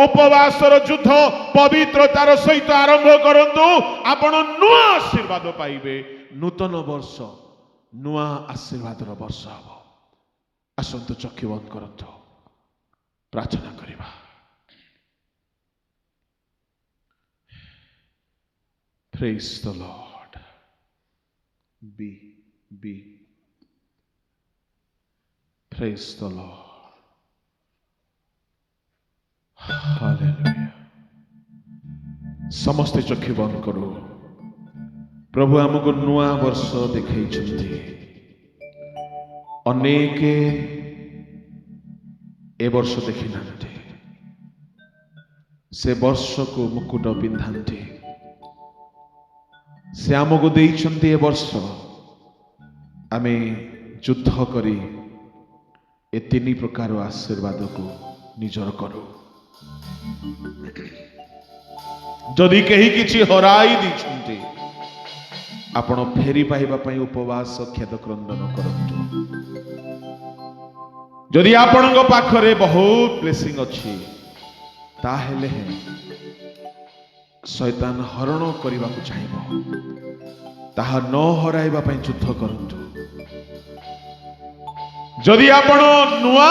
उपवासर युद्ध, पवित्रतार सहित आरंभ करंतु। आपण नुआ आशीर्वाद पाइबे। नूतन वर्ष नुआ आशीर्वादर वर्ष हबो। आसंतु चक्षु बंद करंतु, प्रार्थना करिबा। Praise the Lord. Be. Praise the Lord. Hallelujah. समस्ते चक्षु बंद करो। प्रभु हमको नुआ वर्ष देखै छथि। अनेक ए वर्ष देखि नांती, से वर्ष को मुकुट पिंधांती। से आमको देइछन्ति ए वर्ष आमे युद्ध करी ए तीन प्रकार आशीर्वाद को निजर करू। जदि कहीं किछि हराई दिछन्ति, आपण फेरी पाइबा पई उपवास खेद क्रंदन करंतु। जदि आपणक पाखरे बहुत ब्लेसिंग अछि, ताहेले शैतान हरण करने को चाहिए, ताहा न हराइबा पई युद्ध करंतु। जदि आपण नुआ